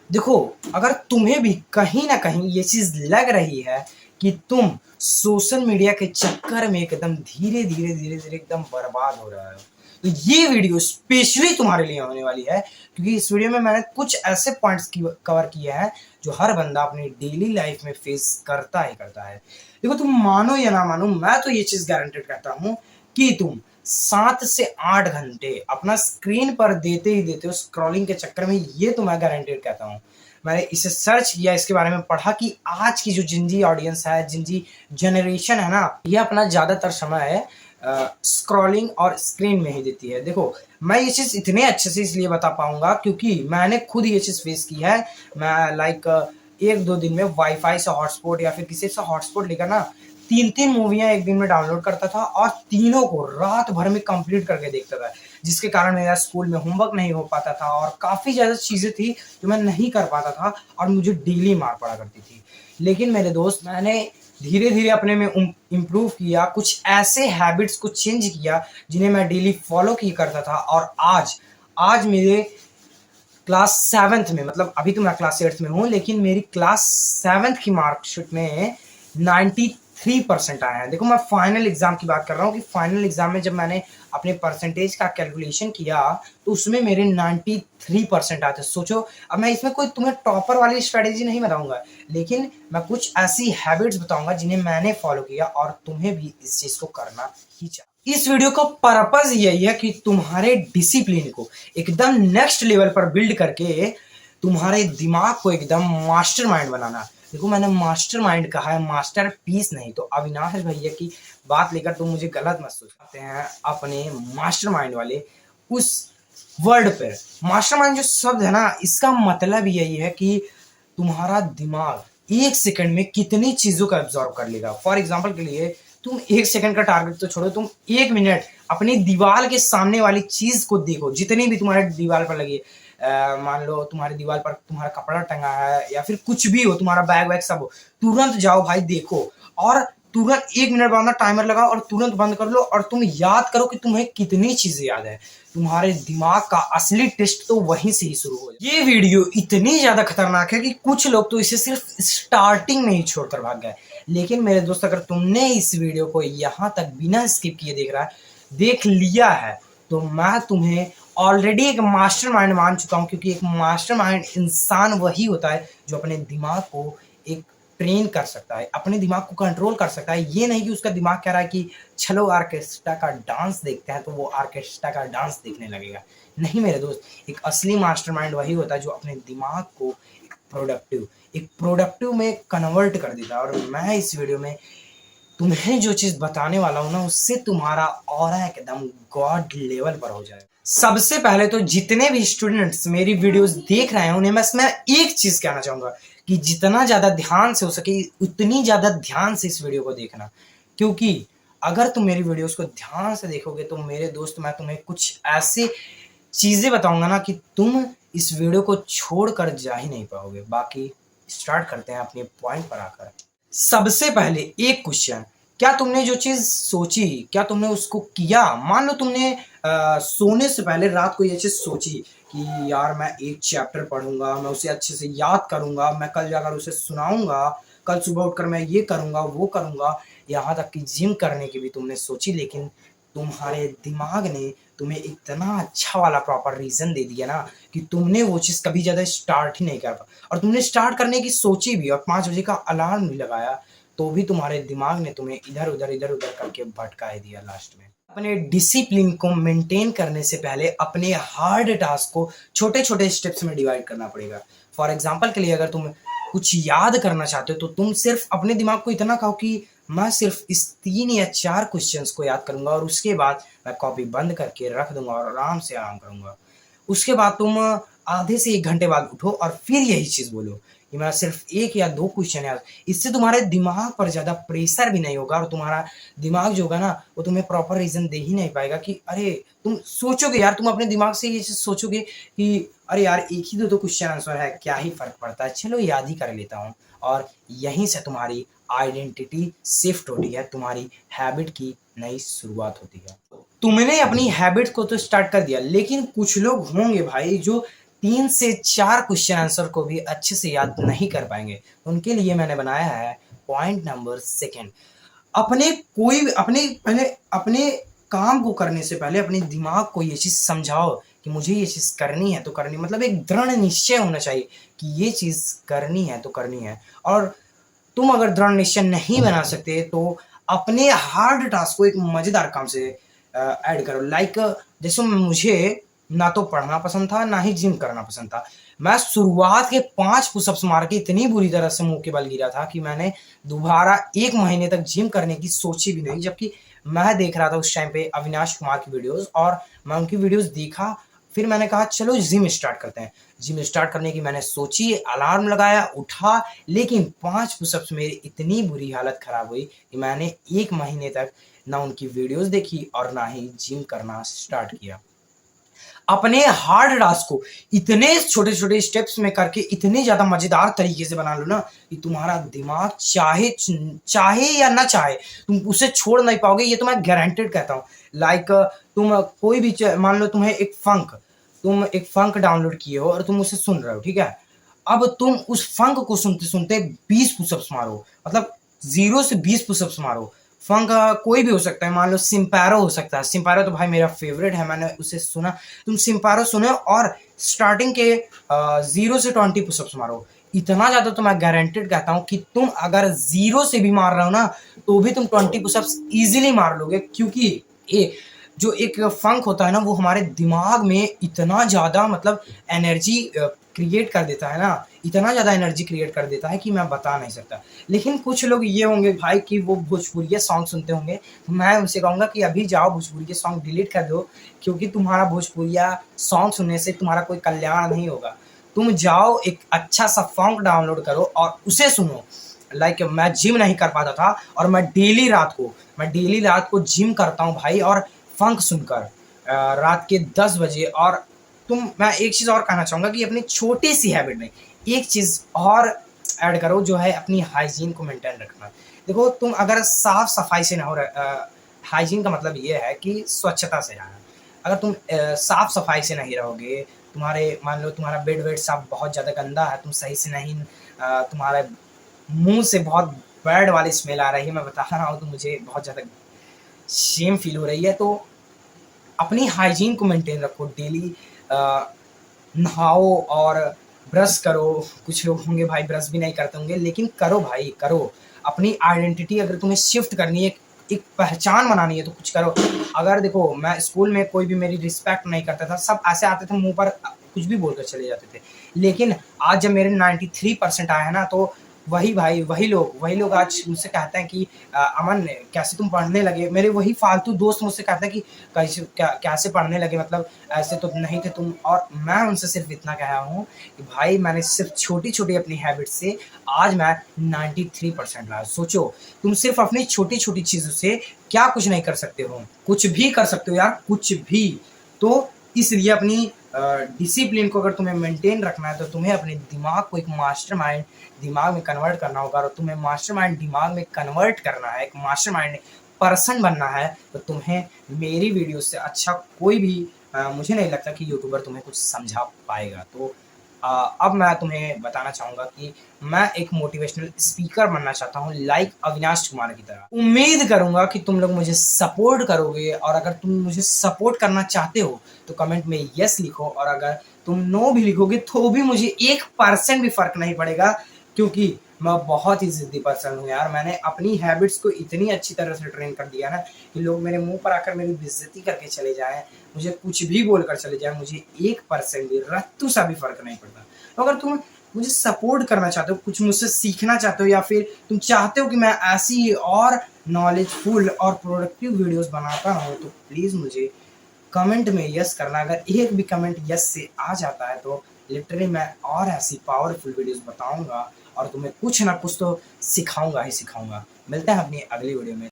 देखो, अगर तुम्हें भी कहीं ना कहीं ये चीज लग रही है कि तुम सोशल मीडिया के चक्कर में एकदम धीरे धीरे धीरे धीरे एकदम बर्बाद हो रहा है, तो ये वीडियो स्पेशली तुम्हारे लिए होने वाली है। क्योंकि इस वीडियो में मैंने कुछ ऐसे पॉइंट्स कवर किए हैं जो हर बंदा अपनी डेली लाइफ में फेस करता ही करता है। देखो, तुम मानो या ना मानो, मैं तो ये चीज गारंटेड करता हूं कि तुम 7 से 8 घंटे अपना स्क्रीन पर देते ही देते हो स्क्रॉलिंग के चक्कर में। ये तो मैं गारंटेड कहता हूँ। मैंने इसे सर्च किया, इसके बारे में पढ़ा कि आज की जो जिंजी ऑडियंस है, जिंजी जनरेशन है ना, ये अपना ज्यादातर समय स्क्रॉलिंग और स्क्रीन में ही देती है। देखो, मैं ये चीज इतने अच्छे से इसलिए बता पाऊंगा क्योंकि मैंने खुद ये चीज फेस की है। मैं लाइक 1-2 दिन में वाईफाई से हॉटस्पॉट या फिर किसी से हॉटस्पॉट लेकर ना 3-3 मूवियां एक दिन में डाउनलोड करता था और तीनों को रात भर में कंप्लीट करके देखता था, जिसके कारण मेरा स्कूल में होमवर्क नहीं हो पाता था और काफ़ी ज़्यादा चीज़ें थी जो मैं नहीं कर पाता था और मुझे डेली मार पड़ा करती थी। लेकिन मेरे दोस्त, मैंने धीरे धीरे अपने में इम्प्रूव किया, कुछ ऐसे हैबिट्स को चेंज किया जिन्हें मैं डेली फॉलो किया करता था। और आज आज मेरे क्लास 7th में, मतलब अभी तो मैं क्लास 8th में हूँ, लेकिन मेरी क्लास 7th की मार्कशीट में 93% आया है। देखो, मैं फाइनल एग्जाम की बात कर रहा हूँ कि फाइनल एग्जाम में जब मैंने अपने परसेंटेज का कैलकुलेशन किया तो उसमें मेरे 93% आते। सोचो, अब मैं इसमें कोई तुम्हें टॉपर वाली स्ट्रेटेजी नहीं बताऊंगा, लेकिन मैं कुछ ऐसी हैबिट्स बताऊंगा जिन्हें मैंने फॉलो किया और तुम्हें भी इस चीज को करना ही चाहिए। इस वीडियो का पर्पज यही है कि तुम्हारे डिसिप्लिन को एकदम नेक्स्ट लेवल पर बिल्ड करके तुम्हारे दिमाग को एकदम मास्टरमाइंड बनाना। देखो, मैंने मास्टरमाइंड कहा है, मास्टर पीस नहीं। तो अविनाश भैया की बात लेकर तुम मुझे गलत मत सोचते हैं अपने मास्टरमाइंड वाले उस वर्ड पर। मास्टरमाइंड जो शब्द है ना, इसका मतलब यही है कि तुम्हारा दिमाग 1 सेकंड में कितनी चीजों का एब्जॉर्व कर लेगा। फॉर एग्जाम्पल के लिए, तुम 1 सेकंड का टारगेट तो छोड़ो, तुम 1 मिनट अपनी दीवार के सामने वाली चीज को देखो, जितनी भी तुम्हारे दीवार पर लगी मान लो तुम्हारी दीवार पर तुम्हारा कपड़ा टंगा है या फिर कुछ भी हो, तुम्हारा बैग वैग सब हो, तुरंत जाओ भाई, देखो और तुरंत 1 मिनट बाद टाइमर लगाओ और तुरंत बंद कर लो और तुम याद करो कि तुम्हें कितनी चीजें याद है। तुम्हारे दिमाग का असली टेस्ट तो वहीं से ही शुरू हो जाए। ये वीडियो इतनी ज्यादा खतरनाक है कि कुछ लोग तो इसे सिर्फ स्टार्टिंग में ही छोड़कर भाग गए। लेकिन मेरे दोस्त, अगर तुमने इस वीडियो को यहाँ तक बिना स्किप किए देख लिया है, तो मैं तुम्हें ऑलरेडी एक मास्टरमाइंड मान चुका हूं। क्योंकि एक मास्टरमाइंड इंसान वही होता है जो अपने दिमाग को एक ट्रेन कर सकता है, अपने दिमाग को कंट्रोल कर सकता है। ये नहीं कि उसका दिमाग कह रहा है कि चलो ऑर्केस्ट्रा का डांस देखते हैं, तो वो ऑर्केस्ट्रा का डांस देखने लगेगा। नहीं मेरे दोस्त, एक असली मास्टरमाइंड वही होता है जो अपने दिमाग को एक प्रोडक्टिव में कन्वर्ट कर देता है। और मैं इस वीडियो में तुम्हें जो चीज बताने वाला हूं ना, उससे तुम्हारा ऑरा एकदम गॉड लेवल पर हो जाए। सबसे पहले तो जितने भी स्टूडेंट्स मेरी वीडियोस देख रहे हैं उन्हें मैं इसमें एक चीज कहना चाहूंगा कि जितना ज्यादा ध्यान से हो सके उतनी ज्यादा ध्यान से इस वीडियो को देखना। क्योंकि अगर तुम मेरी वीडियोस को ध्यान से देखोगे तो मेरे दोस्त, मैं तुम्हें कुछ ऐसी चीजें बताऊंगा ना कि तुम इस वीडियो को छोड़कर जा ही नहीं पाओगे। बाकी स्टार्ट करते हैं अपने पॉइंट पर आकर। सबसे पहले एक क्वेश्चन, क्या तुमने जो चीज सोची, क्या तुमने उसको किया? मान लो तुमने सोने से पहले रात को ये चीज सोची कि यार मैं एक चैप्टर पढ़ूंगा, मैं उसे अच्छे से याद करूंगा, मैं कल जाकर उसे सुनाऊंगा, कल सुबह उठकर मैं ये करूंगा वो करूंगा, यहाँ तक कि जिम करने की भी तुमने सोची। लेकिन तुम्हारे दिमाग ने तुम्हें इतना अच्छा वाला प्रॉपर रीजन दे दिया ना कि तुमने वो चीज कभी ज्यादा स्टार्ट ही नहीं कर पाया। और तुमने स्टार्ट करने की सोची भी और 5 बजे का अलार्म भी लगाया, तो भी तुम्हारे दिमाग ने तुम्हें इधर उधर करके भटका ही दिया लास्ट में। अपने डिसिप्लिन को मेंटेन करने से पहले अपने हार्ड टास्क को छोटे छोटे स्टेप्स में डिवाइड करना पड़ेगा। फॉर एग्जाम्पल के लिए, अगर तुम कुछ याद करना चाहते हो तो तुम सिर्फ अपने दिमाग को इतना कहो कि मैं सिर्फ इस 3 या 4 क्वेश्चंस को याद करूंगा और उसके बाद मैं कॉपी बंद करके रख दूंगा और आराम करूंगा। उसके बाद तुम आधे से 1 घंटे बाद उठो और फिर यही चीज बोलो कि मैं सिर्फ 1 या 2 क्वेश्चन याद। इससे तुम्हारे दिमाग पर ज्यादा प्रेशर भी नहीं होगा और तुम्हारा दिमाग जो होगा ना, वो तुम्हें प्रॉपर रीजन दे ही नहीं पाएगा कि अरे, तुम सोचोगे यार, तुम अपने दिमाग से ये चीज सोचोगे कि अरे यार, एक ही दो तो क्वेश्चन आंसर है, क्या ही फर्क पड़ता है, चलो याद ही कर लेता हूँ। और यहीं से तुम्हारी आइडेंटिटी शिफ्ट होती है, तुम्हारी हैबिट की नई शुरुआत होती है। तुमने अपनी हैबिट को तो स्टार्ट कर दिया, लेकिन कुछ लोग होंगे भाई जो 3 से 4 क्वेश्चन आंसर को भी अच्छे से याद नहीं कर पाएंगे। उनके लिए मैंने बनाया है पॉइंट नंबर सेकंड। अपने काम को करने से पहले अपने दिमाग को ये चीज समझाओ कि मुझे ये चीज करनी है तो करनी, मतलब एक दृढ़ निश्चय होना चाहिए कि ये चीज करनी है तो करनी है। और तुम अगर दृढ़ निश्चय नहीं बना सकते तो अपने हार्ड टास्क को एक मजेदार काम से ऐड करो। लाइक जैसे मुझे ना तो पढ़ना पसंद था ना ही जिम करना पसंद था। मैं शुरुआत के 5 पुशअप्स मार के इतनी बुरी तरह से मुंह के बल गिरा था कि मैंने दोबारा 1 महीने तक जिम करने की सोची भी नहीं। जबकि मैं देख रहा था उस टाइम पे अविनाश कुमार की वीडियोस, और मैं उनकी वीडियोस देखा। फिर मैंने कहा चलो जिम स्टार्ट करते हैं। जिम स्टार्ट करने की मैंने सोची, अलार्म लगाया, उठा, लेकिन 5 पुशअप्स मेरी इतनी बुरी हालत खराब हुई कि मैंने 1 महीने तक ना उनकी वीडियोस देखी और ना ही जिम करना स्टार्ट किया। अपने हार्ड टास्क को इतने छोटे छोटे स्टेप्स में करके इतने ज्यादा मजेदार तरीके से बना लो ना कि तुम्हारा दिमाग चाहे चाहे या ना चाहे तुम उसे छोड़ नहीं पाओगे। ये तो मैं गारंटेड कहता हूँ। लाइक तुम कोई भी मान लो तुम एक फंक डाउनलोड किए हो और तुम उसे सुन रहे हो, ठीक है। अब तुम उस फंक को सुनते सुनते 20 पुशअप्स मारो, मतलब 0 से 20 पुशअप्स मारो। फंक कोई भी हो सकता है, मान लो सिम्पैरो हो सकता है। सिम्पैरो तो भाई मेरा फेवरेट है, मैंने उसे सुना। तुम सिम्पैरो सुनो और स्टार्टिंग के 0 से 20 पुशअप्स मारो। इतना ज्यादा तो मैं गारंटेड कहता हूँ कि तुम अगर 0 से भी मार रहे हो ना तो भी तुम 20 पुशअप्स इजीली मार लोगे। क्योंकि ये जो एक फंक होता है ना वो हमारे दिमाग में इतना ज्यादा मतलब एनर्जी क्रिएट कर देता है ना, इतना ज्यादा एनर्जी क्रिएट कर देता है कि मैं बता नहीं सकता। लेकिन कुछ लोग ये होंगे भाई कि वो भोजपुरी सॉन्ग सुनते होंगे, तो मैं उनसे कहूंगा कि अभी जाओ भोजपुरी सॉन्ग डिलीट कर दो, क्योंकि तुम्हारा भोजपुरिया सॉन्ग सुनने से तुम्हारा कोई कल्याण नहीं होगा। तुम जाओ एक अच्छा सा फंक डाउनलोड करो और उसे सुनो। लाइक मैं जिम नहीं कर पाता था और मैं डेली रात को जिम करता हूँ भाई, और फंक सुनकर रात के 10 बजे। और मैं एक चीज और कहना चाहूंगा कि अपनी छोटी सी हैबिट में एक चीज और ऐड करो, जो है अपनी हाइजीन को मेंटेन रखना। देखो तुम अगर साफ सफाई से ना हो हाइजीन का मतलब ये है कि स्वच्छता से रहना। अगर तुम साफ सफाई से नहीं रहोगे, तुम्हारे मान लो तुम्हारा बेड वेड साफ बहुत ज्यादा गंदा है, तुम सही से नहीं तुम्हारे मुंह से बहुत बैड वाली स्मेल आ रही है, मैं बता रहा हूँ, तो मुझे बहुत ज्यादा शेम फील हो रही है। तो अपनी हाइजीन को मेंटेन रखो, डेली नहाओ और ब्रश करो। कुछ लोग होंगे भाई ब्रश भी नहीं करते होंगे, लेकिन करो भाई करो। अपनी आइडेंटिटी अगर तुम्हें शिफ्ट करनी है, एक पहचान बनानी है, तो कुछ करो। अगर देखो मैं स्कूल में कोई भी मेरी रिस्पेक्ट नहीं करता था, सब ऐसे आते थे मुंह पर कुछ भी बोलकर चले जाते थे। लेकिन आज जब मेरे 93% आए हैं ना, तो वही लोग आज मुझसे कहते हैं कि अमन कैसे तुम पढ़ने लगे। मेरे वही फालतू दोस्त मुझसे कहते हैं कि कैसे पढ़ने लगे, मतलब ऐसे तो नहीं थे तुम। और मैं उनसे सिर्फ इतना कहा हूँ कि भाई मैंने सिर्फ छोटी छोटी अपनी हैबिट से आज मैं 93% लाया। सोचो तुम सिर्फ अपनी छोटी छोटी चीजों से क्या कुछ नहीं कर सकते हो, कुछ भी कर सकते हो यार, कुछ भी। तो इसलिए अपनी डिसिप्लिन को अगर तुम्हें मेंटेन रखना है तो तुम्हें अपने दिमाग को एक मास्टरमाइंड दिमाग में कन्वर्ट करना होगा। और तुम्हें मास्टरमाइंड दिमाग में कन्वर्ट करना है, एक मास्टरमाइंड पर्सन बनना है, तो तुम्हें मेरी वीडियो से अच्छा कोई भी मुझे नहीं लगता कि यूट्यूबर तुम्हें कुछ समझा पाएगा। तो अब मैं तुम्हें बताना चाहूंगा कि मैं एक मोटिवेशनल स्पीकर बनना चाहता हूँ, लाइक अविनाश कुमार की तरह। उम्मीद करूंगा कि तुम लोग मुझे सपोर्ट करोगे, और अगर तुम मुझे सपोर्ट करना चाहते हो तो कमेंट में यस लिखो, और अगर तुम नो भी लिखोगे तो भी मुझे 1% भी फर्क नहीं पड़ेगा, क्योंकि मैं बहुत ही जिद्दी पर्सन हूँ यार। मैंने अपनी हैबिट्स को इतनी अच्छी तरह से ट्रेन कर दिया ना कि लोग मेरे मुंह पर आकर मेरी बेइज्जती करके चले जाएं, मुझे कुछ भी बोलकर चले जाएं, मुझे 1% भी रत्तू सा भी फर्क नहीं पड़ता। तो अगर तुम मुझे सपोर्ट करना चाहते हो, कुछ मुझसे सीखना चाहते हो, या फिर तुम चाहते हो कि मैं ऐसी और नॉलेजफुल और प्रोडक्टिव वीडियोस बनाता हूँ, तो प्लीज़ मुझे कमेंट में यस करना। अगर एक भी कमेंट यस से आ जाता है तो लिटरली मैं और ऐसी पावरफुल वीडियोस बताऊंगा और तुम्हें कुछ ना कुछ तो सिखाऊंगा ही सिखाऊंगा। मिलते हैं अपनी अगली वीडियो में।